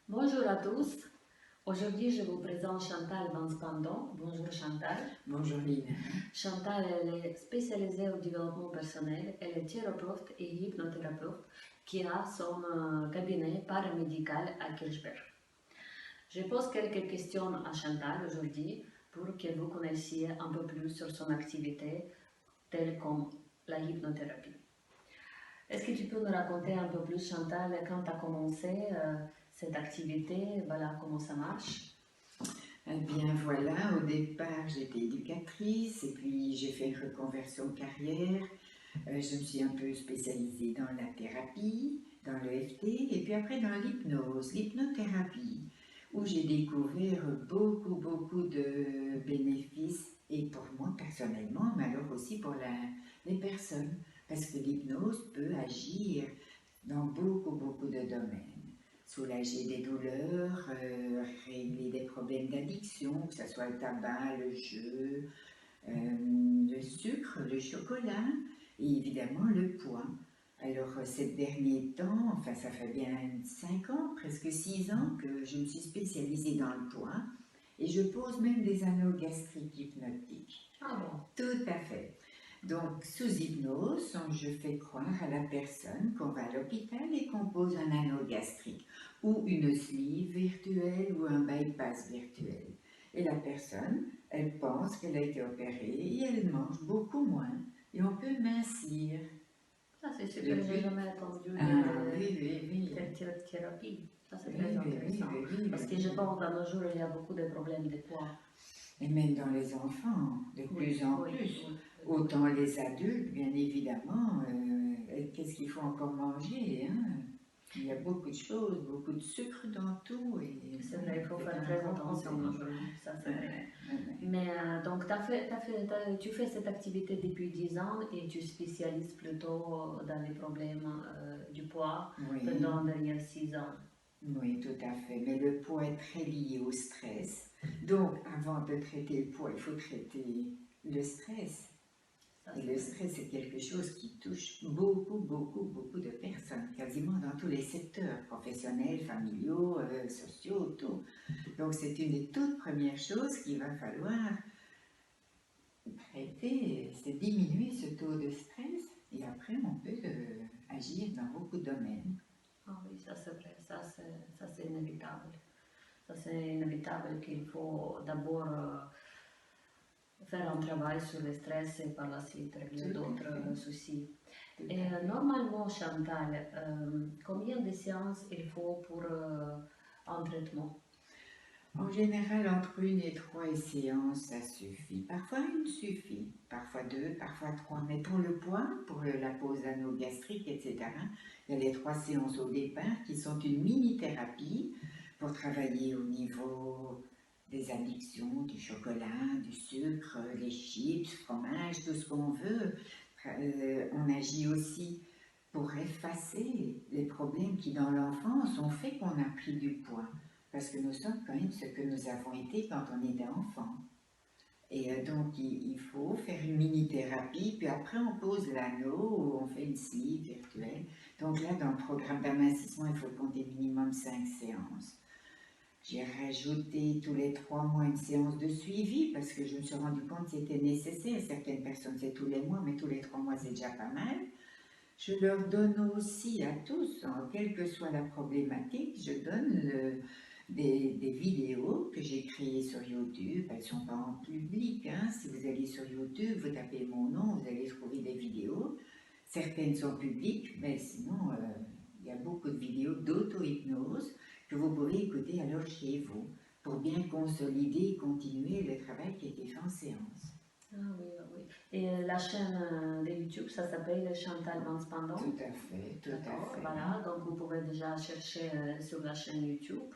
Bonjour à tous. Aujourd'hui, je vous présente Chantal Vanspandon. Bonjour Chantal. Bonjour Lynn. Chantal, elle est spécialisée au développement personnel. Elle est thérapeute et hypnothérapeute qui a son cabinet paramédical à Kirchberg. Je pose quelques questions à Chantal aujourd'hui pour que vous connaissiez un peu plus sur son activité, telle comme la hypnothérapie. Est-ce que tu peux nous raconter un peu plus, Chantal, quand tu as commencé cette activité, voilà comment ça marche? Eh bien voilà, au départ j'étais éducatrice et puis j'ai fait une reconversion carrière. Je me suis un peu spécialisée dans la thérapie, dans l'EFT et puis après dans l'hypnose, l'hypnothérapie, où j'ai découvert beaucoup de bénéfices et pour moi personnellement, mais alors aussi pour les personnes, parce que l'hypnose peut agir dans beaucoup de domaines. Soulager des douleurs, régler des problèmes d'addiction, que ce soit le tabac, le jeu, le sucre, le chocolat et évidemment le poids. Alors ces derniers temps, enfin ça fait bien 5 ans, presque 6 ans que je me suis spécialisée dans le poids et je pose même des anneaux gastriques hypnotiques. Ah bon? Tout à fait. Donc, sous hypnose, je fais croire à la personne qu'on va à l'hôpital et qu'on pose un anneau gastrique ou une sleeve virtuelle ou un bypass virtuel. Et la personne, elle pense qu'elle a été opérée et elle mange beaucoup moins et on peut mincir. Ça, c'est super, j'ai jamais entendu Ah de oui. cette thérapie. Ça, c'est très Oui, intéressant. Parce que je pense qu'à nos jours, il y a beaucoup de problèmes de poids. Et même dans les enfants, de plus en plus. Oui. Autant les adultes, bien évidemment, qu'est-ce qu'il faut encore manger, hein? Il y a beaucoup de choses, beaucoup de sucre dans tout. C'est vrai, il faut faire très attention aujourd'hui, ça c'est vrai. Mais donc, tu fais cette activité depuis 10 ans et tu spécialises plutôt dans les problèmes du poids pendant les derniers 6 ans. Oui, tout à fait. Mais le poids est très lié au stress. Donc, avant de traiter le poids, il faut traiter le stress. Et le stress, c'est quelque chose qui touche beaucoup de personnes, quasiment dans tous les secteurs, professionnels, familiaux, sociaux, tout. Donc, c'est une des toutes premières choses qu'il va falloir traiter, c'est diminuer ce taux de stress et après, on peut agir dans beaucoup de domaines. Ah oui, ça c'est vrai, ça c'est inévitable. Ça c'est inévitable qu'il faut d'abord faire un travail sur le stress et par la suite régler d'autres soucis. Et normalement, Chantal, combien de séances il faut pour un traitement? En général, entre 1 et 3 séances, ça suffit. Parfois, une suffit, parfois 2, parfois 3. Mais pour le poids, pour la pose d'anneau gastrique, etc., il y a les 3 séances au départ qui sont une mini-thérapie pour travailler au niveau des addictions, du chocolat, du sucre, les chips, fromage, tout ce qu'on veut. On agit aussi pour effacer les problèmes qui, dans l'enfance, ont fait qu'on a pris du poids. Parce que nous sommes quand même ce que nous avons été quand on était enfant. Et donc, il faut faire une mini-thérapie, puis après on pose l'anneau ou on fait une sleeve virtuelle. Donc là, dans le programme d'amincissement, il faut compter minimum 5 séances. J'ai rajouté tous les 3 mois une séance de suivi parce que je me suis rendu compte que c'était nécessaire. Certaines personnes, c'est tous les mois, mais tous les 3 mois, c'est déjà pas mal. Je leur donne aussi à tous, quelle que soit la problématique, je donne des vidéos que j'ai créées sur YouTube. Elles ne sont pas en public, hein. Si vous allez sur YouTube, vous tapez mon nom, vous allez trouver des vidéos. Certaines sont publiques, mais sinon, il y a beaucoup de vidéos d'auto-hypnose que vous pouvez écouter alors chez vous pour bien consolider et continuer le travail qui a été fait en séance. Ah oui. Et la chaîne de YouTube, ça s'appelle Chantal Vanspandon. Tout à fait. Voilà, donc vous pouvez déjà chercher sur la chaîne YouTube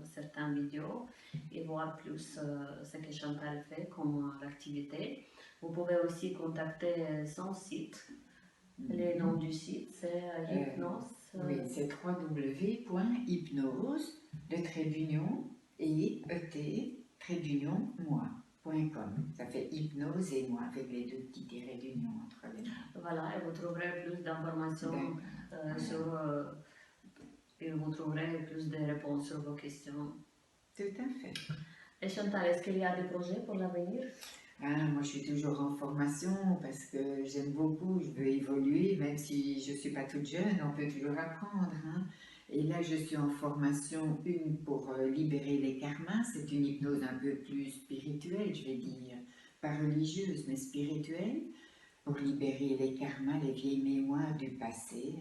certaines vidéos et voir plus ce que Chantal fait comme activité. Vous pouvez aussi contacter son site. Le nom du site, c'est Hypnose. Oui, c'est www.hypnose, moi.com. Ça fait hypnose et moi avec les 2 petits tirets d'union entre les mots. Voilà, et vous trouverez plus d'informations sur et vous trouverez plus de réponses sur vos questions. Tout à fait. Et Chantal, est-ce qu'il y a des projets pour l'avenir? Ah, moi, je suis toujours en formation parce que j'aime beaucoup, je veux évoluer, même si je ne suis pas toute jeune, on peut toujours apprendre, hein. Et là, je suis en formation, une pour libérer les karmas, c'est une hypnose un peu plus spirituelle, je vais dire, pas religieuse, mais spirituelle, pour libérer les karmas, les vieilles mémoires du passé,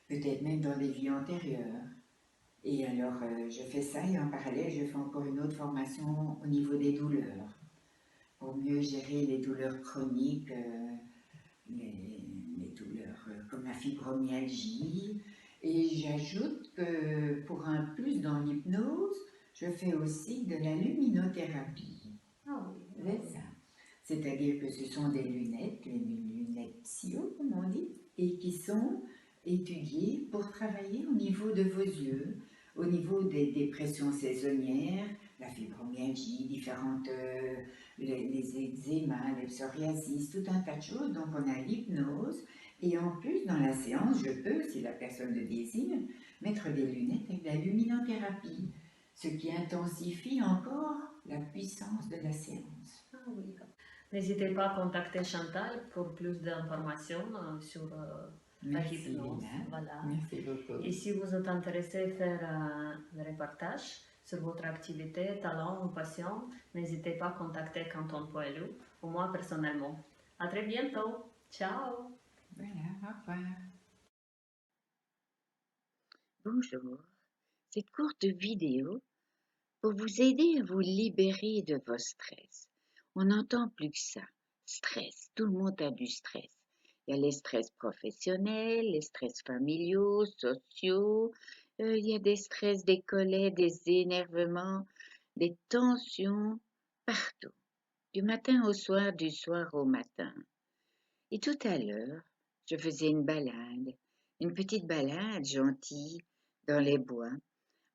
peut-être même dans des vies antérieures. Et alors, je fais ça et en parallèle, je fais encore une autre formation au niveau des douleurs pour mieux gérer les douleurs chroniques, les douleurs comme la fibromyalgie. Et j'ajoute que pour un plus dans l'hypnose, je fais aussi de la luminothérapie. Ah oui. C'est ça. C'est-à-dire que ce sont des lunettes, les lunettes SIO, comme on dit, et qui sont étudiées pour travailler au niveau de vos yeux, au niveau des dépressions saisonnières, la fibromyalgie, différentes, les eczémas, les psoriasis, tout un tas de choses. Donc on a l'hypnose, et en plus dans la séance, je peux, si la personne le désire, mettre des lunettes avec la luminothérapie, ce qui intensifie encore la puissance de la séance. Ah oui. N'hésitez pas à contacter Chantal pour plus d'informations sur la Merci hypnose. Lina, Voilà. merci beaucoup. Et si vous êtes intéressé à faire un reportage sur votre activité, talent ou passion, n'hésitez pas à contacter Canton Poilu ou moi personnellement. À très bientôt. Ciao. Voilà, au revoir. Bonjour, cette courte vidéo pour vous aider à vous libérer de vos stress. On n'entend plus que ça, stress, tout le monde a du stress. Il y a les stress professionnels, les stress familiaux, sociaux, il y a des stress, des colères, des énervements, des tensions, partout, du matin au soir, du soir au matin. Et tout à l'heure, je faisais une petite balade gentille dans les bois.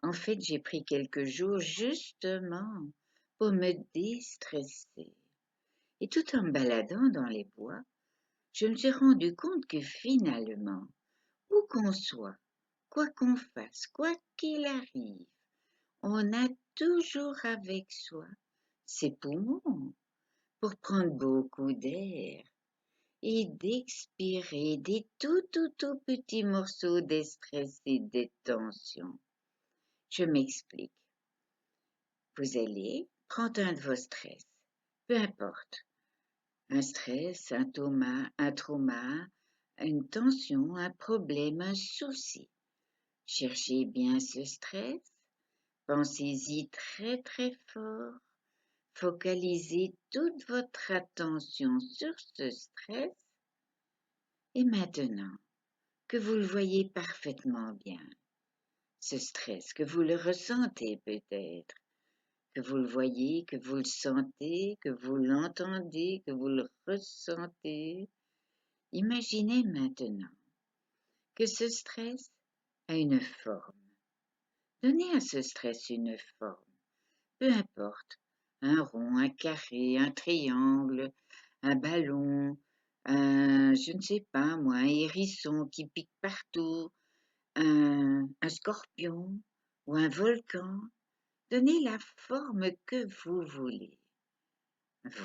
En fait, j'ai pris quelques jours justement pour me déstresser. Et tout en me baladant dans les bois, je me suis rendu compte que finalement, où qu'on soit, quoi qu'on fasse, quoi qu'il arrive, on a toujours avec soi ses poumons pour prendre beaucoup d'air et d'expirer des tout petits morceaux de stress et de tension. Je m'explique. Vous allez prendre un de vos stress, peu importe, un stress, un trauma, une tension, un problème, un souci. Cherchez bien ce stress, pensez-y très fort, focalisez toute votre attention sur ce stress et maintenant que vous le voyez parfaitement bien, ce stress, que vous le ressentez peut-être, que vous le voyez, que vous le sentez, que vous l'entendez, que vous le ressentez. Imaginez maintenant que ce stress a une forme. Donnez à ce stress une forme, peu importe, un rond, un carré, un triangle, un ballon, je ne sais pas moi, un hérisson qui pique partout, un scorpion ou un volcan. Donnez la forme que vous voulez.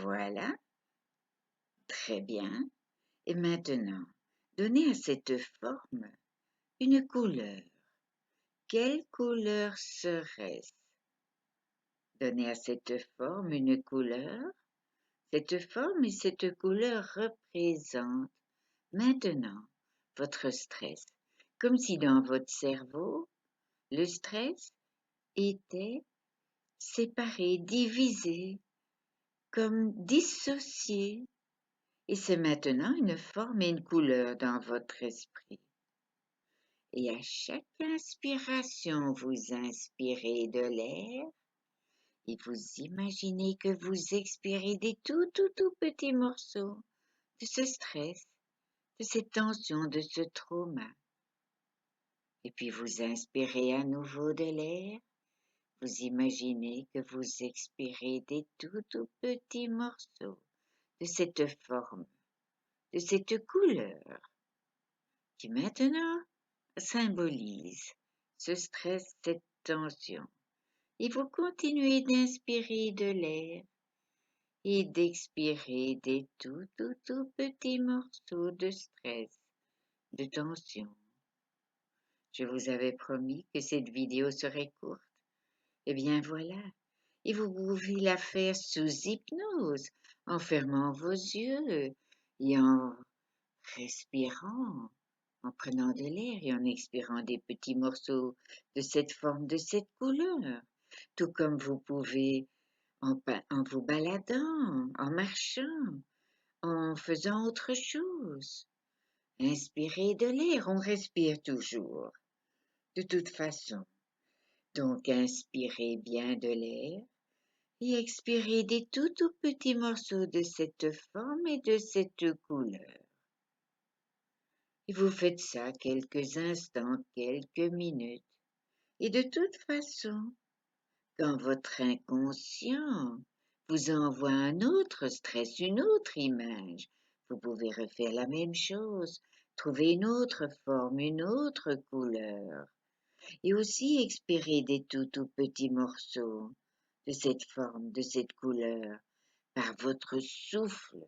Voilà, très bien. Et maintenant, donnez à cette forme une couleur. Quelle couleur serait-ce? Donnez à cette forme une couleur. Cette forme et cette couleur représentent maintenant votre stress. Comme si dans votre cerveau, le stress était séparé, divisé, comme dissocié. Et c'est maintenant une forme et une couleur dans votre esprit. Et à chaque inspiration, vous inspirez de l'air et vous imaginez que vous expirez des tout petits morceaux de ce stress, de cette tension, de ce trauma. Et puis vous inspirez à nouveau de l'air, vous imaginez que vous expirez des tout petits morceaux de cette forme, de cette couleur qui maintenant symbolise ce stress, cette tension. Et vous continuez d'inspirer de l'air et d'expirer des tout petits morceaux de stress, de tension. Je vous avais promis que cette vidéo serait courte. Eh bien voilà, et vous pouvez la faire sous hypnose, en fermant vos yeux et en respirant, en prenant de l'air et en expirant des petits morceaux de cette forme, de cette couleur, tout comme vous pouvez en vous baladant, en marchant, en faisant autre chose. Inspirez de l'air, on respire toujours, de toute façon. Donc inspirez bien de l'air et expirez des tout petits morceaux de cette forme et de cette couleur. Et vous faites ça quelques instants, quelques minutes. Et de toute façon, quand votre inconscient vous envoie un autre stress, une autre image, vous pouvez refaire la même chose, trouver une autre forme, une autre couleur. Et aussi expirer des tout petits morceaux de cette forme, de cette couleur, par votre souffle,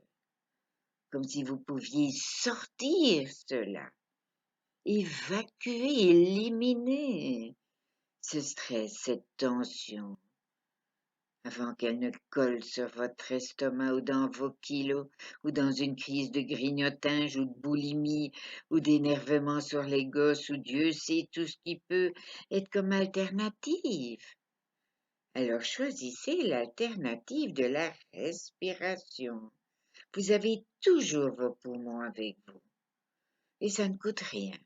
comme si vous pouviez sortir cela, évacuer, éliminer ce stress, cette tension, avant qu'elle ne colle sur votre estomac ou dans vos kilos, ou dans une crise de grignotage ou de boulimie, ou d'énervement sur les gosses, ou Dieu sait tout ce qui peut être comme alternative. Alors choisissez l'alternative de la respiration. Vous avez toujours vos poumons avec vous et ça ne coûte rien.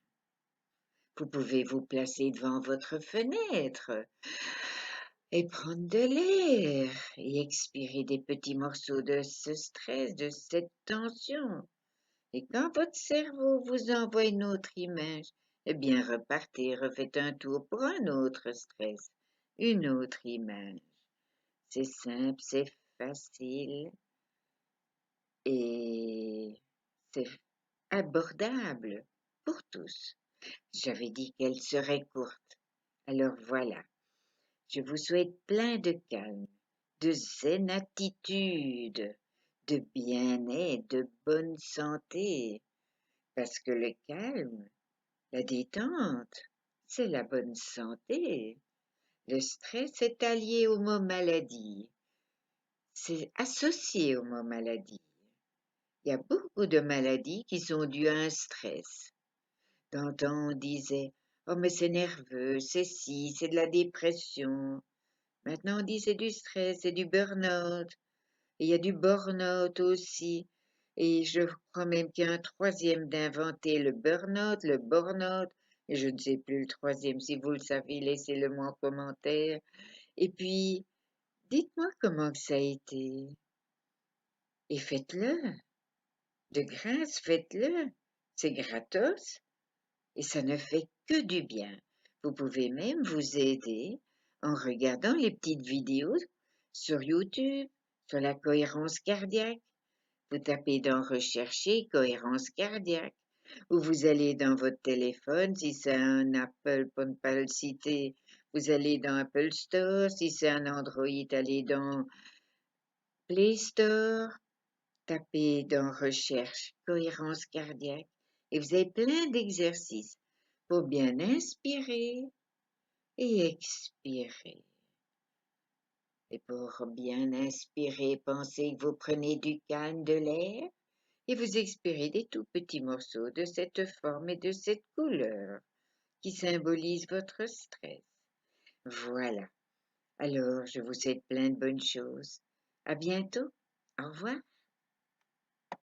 Vous pouvez vous placer devant votre fenêtre et prendre de l'air et expirer des petits morceaux de ce stress, de cette tension. Et quand votre cerveau vous envoie une autre image, eh bien repartez, refaites un tour pour un autre stress, une autre image. C'est simple, c'est facile et c'est abordable pour tous. J'avais dit qu'elle serait courte. Alors voilà, je vous souhaite plein de calme, de zen attitude, de bien-être, de bonne santé, parce que le calme, la détente, c'est la bonne santé. Le stress est allié au mot maladie, c'est associé au mot maladie. Il y a beaucoup de maladies qui sont dues à un stress. Dans le temps, on disait, oh mais c'est nerveux, c'est ci, c'est de la dépression. Maintenant, on dit c'est du stress, c'est du burn-out. Et il y a du burn-out aussi. Et je crois même qu'il y a un troisième d'inventer le burn-out, le burn-out. Et je ne sais plus le troisième. Si vous le savez, laissez-le moi en commentaire. Et puis, dites-moi comment que ça a été. Et faites-le. De grâce, faites-le. C'est gratos. Et ça ne fait que du bien. Vous pouvez même vous aider en regardant les petites vidéos sur YouTube, sur la cohérence cardiaque. Vous tapez dans Rechercher cohérence cardiaque, ou vous allez dans votre téléphone, si c'est un Apple, pour ne pas le citer, vous allez dans Apple Store, si c'est un Android, allez dans Play Store, tapez dans Recherche cohérence cardiaque, et vous avez plein d'exercices pour bien inspirer et expirer. Et pour bien inspirer, pensez que vous prenez du calme, de l'air, et vous expirez des tout petits morceaux de cette forme et de cette couleur qui symbolisent votre stress. Voilà. Alors, je vous souhaite plein de bonnes choses. À bientôt. Au revoir.